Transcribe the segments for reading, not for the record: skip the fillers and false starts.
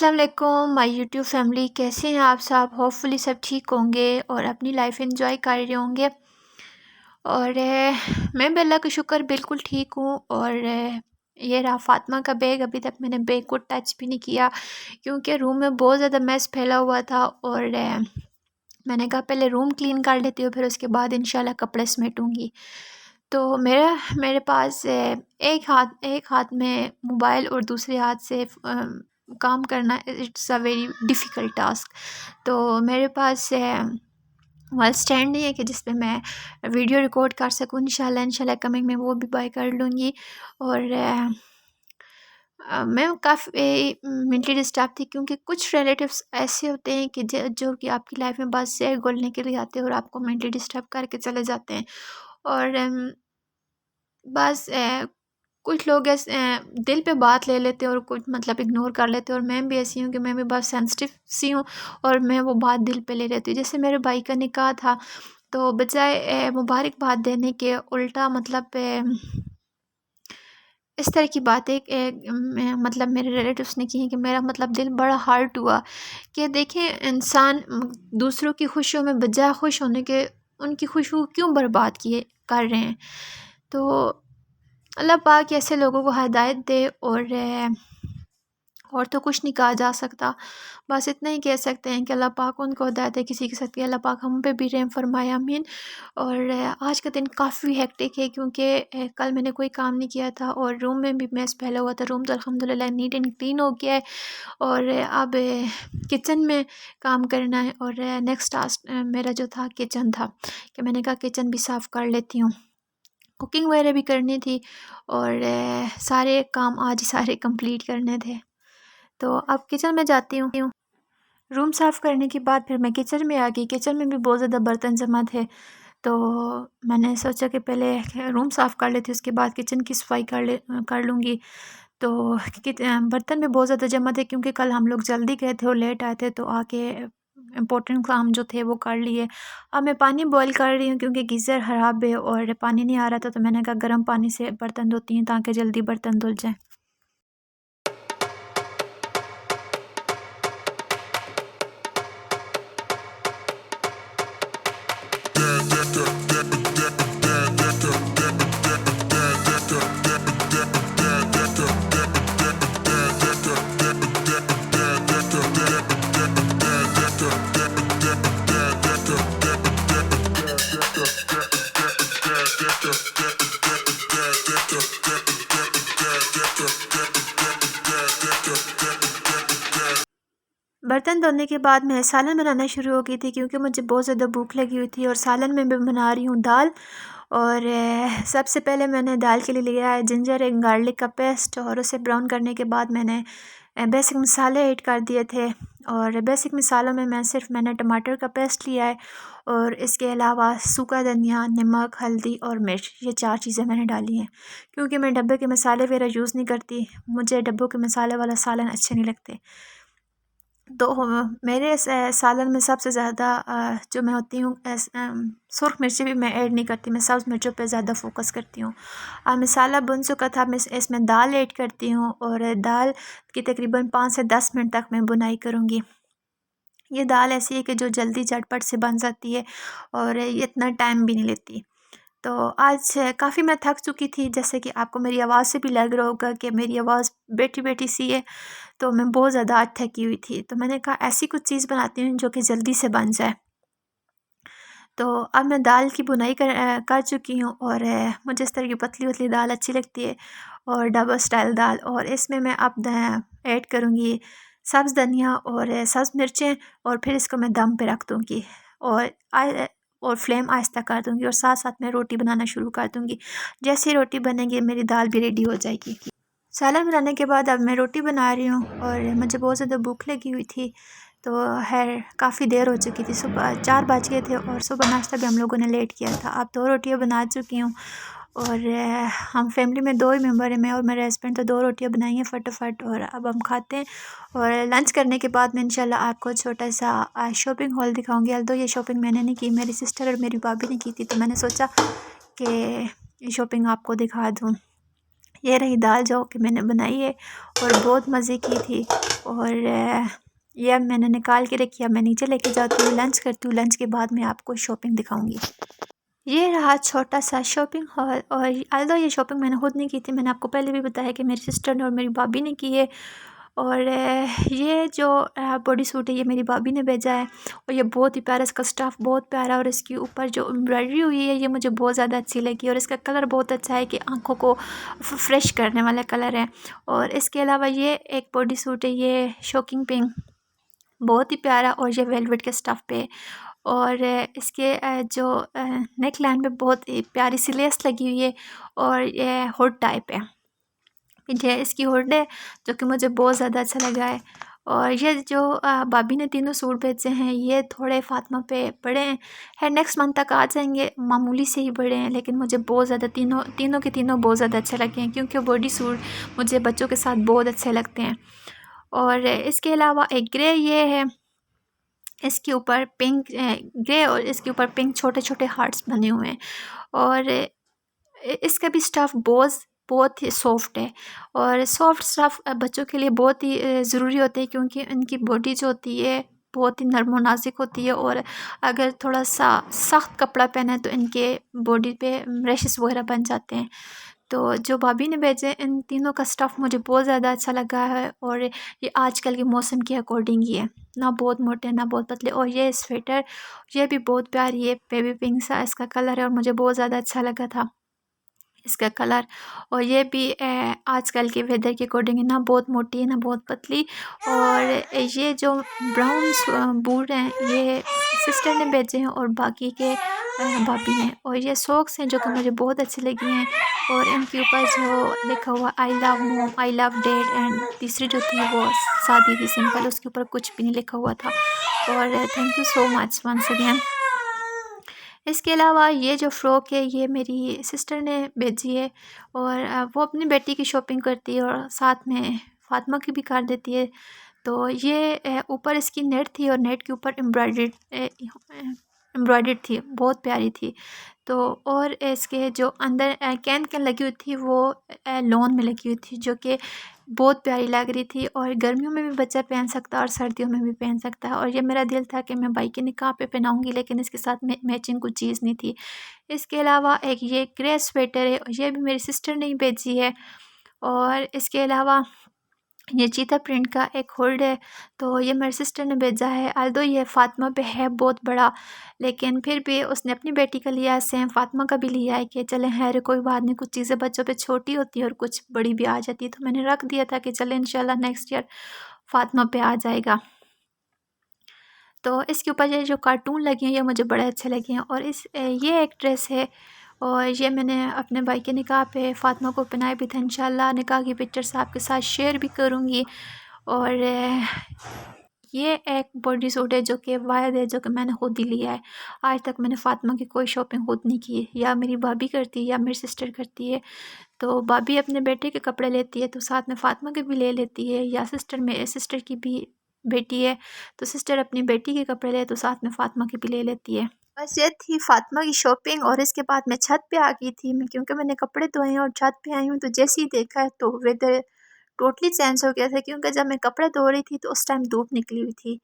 अस्सलाम वालेकुम my YouTube family, कैसे हैं आप सब। होपफुली सब ठीक होंगे और अपनी लाइफ एंजॉय कर रहे होंगे। और मैं भी अल्लाह का शुक्र बिल्कुल ठीक हूँ। और ये रहा फ़ातिमा का बैग। अभी तक मैंने बैग को टच भी नहीं किया क्योंकि रूम में बहुत ज़्यादा मैस फैला हुआ था। और मैंने कहा पहले रूम क्लीन कर लेती हूँ, फिर उसके बाद इंशाल्लाह कपड़े समेटूँगी। तो मेरे पास एक हाथ में मोबाइल और दूसरे हाथ से काम करना, it's a very difficult task. तो मेरे पास मोबाइल स्टैंड नहीं है कि जिस पे मैं वीडियो रिकॉर्ड कर सकूँ। इंशाल्लाह कमिंग में वो भी बाय कर लूँगी। और मैं काफ़ी मेंटली डिस्टर्ब थी क्योंकि कुछ रिलेटिव्स ऐसे होते हैं कि जो कि आपकी लाइफ में बस शेयर घोलने के लिए आते हैं और आपको मेंटली डिस्टर्ब करके चले जाते हैं। और बस कुछ लोग ऐसे दिल पे बात ले लेते हैं और कुछ मतलब इग्नोर कर लेते हैं। और मैं भी ऐसी हूँ कि मैं भी बहुत सेंसिटिव सी हूँ और मैं वो बात दिल पे ले लेती हूँ। जैसे मेरे भाई का निकाह था, तो बजाय मुबारकबाद देने के उल्टा मतलब इस तरह की बातें मतलब मेरे रिलेटिव्स ने की हैं कि मेरा मतलब दिल बड़ा हर्ट हुआ कि देखें इंसान दूसरों की खुशियों में बजाय खुश होने के उनकी खुशी को क्यों बर्बाद किए कर रहे हैं। तो अल्लाह पाक ऐसे लोगों को हिदायत दे। और तो कुछ नहीं कहा जा सकता, बस इतना ही कह सकते हैं कि अल्लाह पाक उनको हिदायत दे, किसी के साथ अल्लाह पाक हम पे भी रहम फरमाए, आमीन। और आज का दिन काफ़ी हेक्टिक है क्योंकि कल मैंने कोई काम नहीं किया था और रूम में भी मैस फैला हुआ था। रूम तो अल्हम्दुलिल्लाह नीट एंड क्लीन हो गया है। और अब किचन में काम करना है। और नेक्स्ट टास्क मेरा जो था किचन था कि मैंने कहा किचन भी साफ़ कर लेती हूँ, कुकिंग वगैरह भी करनी थी। और सारे काम आज ही सारे कंप्लीट करने थे। तो अब किचन में जाती हूँ। रूम साफ़ करने के बाद फिर मैं किचन में आ गई। किचन में भी बहुत ज़्यादा बर्तन जमा थे, तो मैंने सोचा कि पहले रूम साफ़ कर लेती हूँ, उसके बाद किचन की सफाई कर लूँगी। तो बर्तन भी बहुत ज़्यादा जमा थे क्योंकि कल हम लोग जल्दी गए थे और लेट आए थे, तो आके इम्पोर्टेंट काम जो थे वो कर लिए। अब मैं पानी बॉईल कर रही हूँ क्योंकि गीज़र ख़राब है और पानी नहीं आ रहा था, तो मैंने कहा गर्म पानी से बर्तन धोती हूँ ताकि जल्दी बर्तन धुल जाए। बर्तन धोने के बाद मैं सालन बनाना शुरू हो गई थी क्योंकि मुझे बहुत ज़्यादा भूख लगी हुई थी। और सालन में मैं बना रही हूँ दाल। और सबसे पहले मैंने दाल के लिए लिया है जिंजर एंड गार्लिक का पेस्ट, और उसे ब्राउन करने के बाद मैंने बेसिक मसाले ऐड कर दिए थे। और बेसिक मसालों में मैंने टमाटर का पेस्ट लिया है और इसके अलावा सूखा धनिया, नमक, हल्दी और मिर्च, ये 4 चीज़ें मैंने डाली हैं क्योंकि मैं डब्बे के मसाले वगैरह यूज़ नहीं करती। मुझे डब्बों के मसाले वाला सालन अच्छे नहीं लगते। तो मेरे सालन में सबसे ज़्यादा जो मैं होती हूँ सुर्ख मिर्ची भी मैं ऐड नहीं करती, मैं सब्ज़ मिर्चों पे ज़्यादा फोकस करती हूँ। मसाला भुन चुका था, मैं इसमें दाल ऐड करती हूँ और दाल की तकरीबन 5 से 10 मिनट तक मैं बुनाई करूँगी। ये दाल ऐसी है कि जो जल्दी झटपट से बन जाती है और ये इतना टाइम भी नहीं लेती। तो आज काफ़ी मैं थक चुकी थी, जैसे कि आपको मेरी आवाज़ से भी लग रहा होगा कि मेरी आवाज़ बैठी-बैठी सी है। तो मैं बहुत ज़्यादा आज थकी हुई थी, तो मैंने कहा ऐसी कुछ चीज़ बनाती हूँ जो कि जल्दी से बन जाए। तो अब मैं दाल की बुनाई कर चुकी हूँ और मुझे इस तरह की पतली-पतली दाल अच्छी लगती है और डबल स्टाइल दाल। और इसमें मैं अब द ऐड करूँगी सब्ज़ धनिया और सब्ज़ मिर्चें और फिर इसको मैं दम पे रख दूँगी और और फ्लेम आहिस्ता कर दूँगी और साथ-साथ मैं रोटी बनाना शुरू कर दूँगी। जैसे ही रोटी बनेगी मेरी दाल भी रेडी हो जाएगी। सालन बनाने के बाद अब मैं रोटी बना रही हूँ और मुझे बहुत ज़्यादा भूख लगी हुई थी। तो काफ़ी देर हो चुकी थी, सुबह 4 बज गए थे और सुबह नाश्ता भी हम लोगों ने लेट किया था। अब 2 रोटियाँ बना चुकी हूँ और हम फैमिली में 2 ही मेंबर हैं, मैं और मेरे हस्बैंड। तो 2 रोटियाँ बनाई हैं फटाफट और अब हम खाते हैं। और लंच करने के बाद मैं इंशाल्लाह आपको छोटा सा शॉपिंग हॉल दिखाऊँगी। अल्दो ये शॉपिंग मैंने नहीं की, मेरी सिस्टर और मेरी भाभी ने की थी, तो मैंने सोचा कि ये शॉपिंग आपको दिखा दूँ। ये रही दाल जो कि मैंने बनाई है और बहुत मज़े की थी। और यह मैंने निकाल के रखी है, मैं नीचे लेके जाती हूँ, लंच करती हूँ, लंच के बाद मैं आपको शॉपिंग दिखाऊंगी। ये रहा छोटा सा शॉपिंग हॉल। और although ये शॉपिंग मैंने खुद नहीं की थी, मैंने आपको पहले भी बताया कि मेरी सिस्टर ने और मेरी भाभी ने की है। और ये जो बॉडी सूट है ये मेरी भाभी ने भेजा है और ये बहुत ही प्यारा, इसका स्टफ़ बहुत प्यारा और इसके ऊपर जो एम्ब्रॉयडरी हुई है ये मुझे बहुत ज़्यादा अच्छी लगी और इसका कलर बहुत अच्छा है कि आंखों को फ्रेश करने वाला कलर है। और इसके अलावा ये एक बॉडी सूट है, ये शॉकिंग पिंक, बहुत ही प्यारा और ये वेलवेट के स्टफ़ पे। और इसके जो नेक लाइन पे बहुत ही प्यारी सी लेस लगी हुई है और ये हुड टाइप है, ये इसकी हुड है जो कि मुझे बहुत ज़्यादा अच्छा लगा है। और ये जो भाभी ने तीनों सूट भेजे हैं ये थोड़े फातिमा पे बड़े हैं, नेक्स्ट मंथ तक आ जाएंगे, मामूली से ही बड़े हैं, लेकिन मुझे बहुत ज़्यादा तीनों के तीनों बहुत ज़्यादा अच्छे लगे हैं क्योंकि बॉडी सूट मुझे बच्चों के साथ बहुत अच्छे लगते हैं। और इसके अलावा एक ग्रे ये है, इसके ऊपर पिंक ग्रे और इसके ऊपर पिंक छोटे छोटे हार्ट्स बने हुए हैं। और इसका भी स्टफ़ बहुत ही सॉफ्ट है और सॉफ्ट स्टफ़ बच्चों के लिए बहुत ही ज़रूरी होते हैं क्योंकि इनकी बॉडी जो होती है बहुत ही नर्म और नाजुक होती है और अगर थोड़ा सा सख्त कपड़ा पहने तो इनके बॉडी पे रैशेस वगैरह बन जाते हैं। तो जो भाभी ने भेजे इन तीनों का स्टफ़ मुझे बहुत ज़्यादा अच्छा लगा है और ये आजकल के मौसम के अकॉर्डिंग ही है, ना बहुत मोटे ना बहुत पतले। और ये स्वेटर ये भी बहुत प्यारी है, बेबी पिंक सा इसका कलर है और मुझे बहुत ज़्यादा अच्छा लगा था इसका कलर। और ये भी आजकल के वेदर के अकॉर्डिंग ना बहुत मोटी है ना बहुत पतली। और ये जो ब्राउन बूट हैं ये सिस्टर ने भेजे हैं और बाकी के भाभी ने। और ये सॉक्स हैं जो कि मुझे बहुत अच्छे लगे हैं और इनके ऊपर जो लिखा हुआ आई लव मोम आई लव डैड एंड तीसरी जो थी वो सादी थी सिंपल, उसके ऊपर कुछ भी नहीं लिखा हुआ था। और thank you so much once again. इसके अलावा ये जो फ़्रॉक है ये मेरी सिस्टर ने भेजी है और वो अपनी बेटी की शॉपिंग करती है और साथ में फ़ातिमा की भी कर देती है। तो ये ऊपर इसकी नेट थी और नेट के ऊपर एम्ब्रॉयडर्ड थी, बहुत प्यारी थी। तो और इसके जो अंदर कैन कैन लगी हुई थी वो लॉन में लगी हुई थी जो कि बहुत प्यारी लग रही थी और गर्मियों में भी बच्चा पहन सकता है और सर्दियों में भी पहन सकता है। और ये मेरा दिल था कि मैं भाई के निकाह पे पहनाऊँगी लेकिन इसके साथ मैचिंग कुछ चीज़ नहीं थी। इसके अलावा एक ये ग्रे स्वेटर है, ये भी मेरी सिस्टर ने ही भेजी है। और इसके अलावा ये चीता प्रिंट का एक हुड है, तो ये मेरी सिस्टर ने भेजा है। ऑल्दो ये फ़ातिमा पे है बहुत बड़ा, लेकिन फिर भी उसने अपनी बेटी का लिया है, सेम फ़ातिमा का भी लिया है कि चलें खैर कोई बात नहीं, कुछ चीज़ें बच्चों पे छोटी होती है और कुछ बड़ी भी आ जाती है, तो मैंने रख दिया था कि चलें इंशाल्लाह नेक्स्ट ईयर फ़ातिमा पे आ जाएगा। तो इसके ऊपर ये जो कार्टून लगे हैं ये मुझे बड़े अच्छे लगे हैं। और ये एक ड्रेस है और ये मैंने अपने भाई के निकाह पे फ़ातिमा को पहनाया भी था। इंशाल्लाह निकाह की पिक्चर्स आपके साथ शेयर भी करूँगी। और ये एक बॉडी सूट है जो कि वायद है, जो कि मैंने खुद ही लिया है। आज तक मैंने फ़ातिमा की कोई शॉपिंग खुद नहीं की, या मेरी भाभी करती है या मेरी सिस्टर करती है। तो भाभी अपने बेटे के कपड़े लेती है तो साथ में फ़ातिमा के भी ले लेती है, या सिस्टर की भी बेटी है तो सिस्टर अपनी बेटी के कपड़े ले तो साथ में फ़ातिमा के भी ले लेती है। बस ये थी फ़ातिमा की शॉपिंग। और इसके बाद मैं छत पे आ गई थी, मैं क्योंकि मैंने कपड़े धोए हैं और छत पे आई हूँ तो जैसे ही देखा है तो वेदर टोटली चेंज हो गया था, क्योंकि जब मैं कपड़े धो रही थी तो उस टाइम धूप निकली हुई थी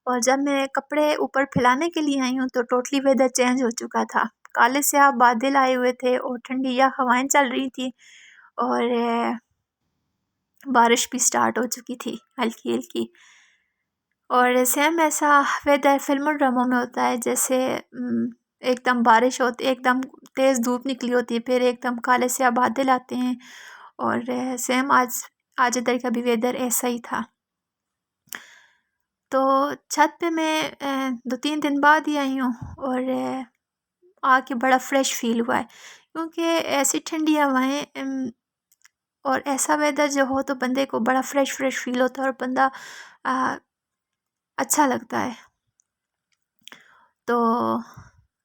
और जब मैं कपड़े ऊपर फैलाने के लिए आई हूँ तो टोटली वेदर चेंज हो चुका था। काले स्याह बादल आए हुए थे और ठंडी या हवाएं चल रही थी और बारिश भी स्टार्ट हो चुकी थी हल्की हल्की। और सेम ऐसा वेदर फिल्म ड्रामों में होता है, जैसे एकदम बारिश होती, एकदम तेज़ धूप निकली होती है, फिर एकदम काले से बादल आते हैं। और सेम आज आज इधर का भी वेदर ऐसा ही था। तो छत पे मैं 2-3 दिन बाद ही आई हूँ और आके बड़ा फ्रेश फील हुआ है, क्योंकि ऐसी ठंडी हवाएं और ऐसा वेदर जो हो तो बंदे को बड़ा फ्रेश फ्रेश फील होता है और बंदा अच्छा लगता है। तो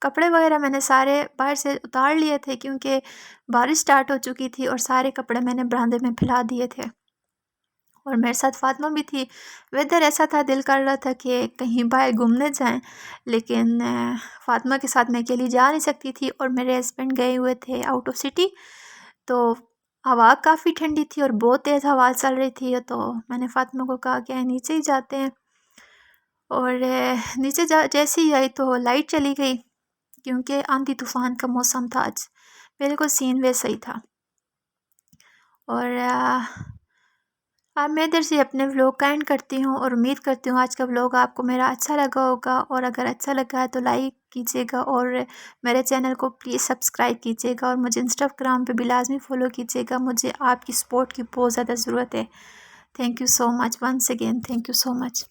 कपड़े वगैरह मैंने सारे बाहर से उतार लिए थे क्योंकि बारिश स्टार्ट हो चुकी थी और सारे कपड़े मैंने बरामदे में फैला दिए थे और मेरे साथ फ़ातिमा भी थी। वेदर ऐसा था, दिल कर रहा था कि कहीं बाहर घूमने जाएं, लेकिन फ़ातिमा के साथ मैं अकेली जा नहीं सकती थी और मेरे हस्बैंड गए हुए थे आउट ऑफ सिटी। तो हवा काफ़ी ठंडी थी और बहुत तेज़ हवा चल रही थी, तो मैंने फ़ातिमा को कहा कि नीचे ही जाते हैं। और नीचे जैसे ही आई तो लाइट चली गई, क्योंकि आंधी तूफ़ान का मौसम था आज, बिल्कुल सीन वैसा ही था। और अब मैं इधर से अपने व्लॉग का एंड करती हूँ और उम्मीद करती हूँ आज का व्लॉग आपको मेरा अच्छा लगा होगा, और अगर अच्छा लगा है तो लाइक कीजिएगा और मेरे चैनल को प्लीज़ सब्सक्राइब कीजिएगा, और मुझे इंस्टाग्राम पे भी लाजमी फ़ॉलो कीजिएगा। मुझे आपकी सपोर्ट की बहुत ज़्यादा ज़रूरत है। Thank you so much, once again thank you so much.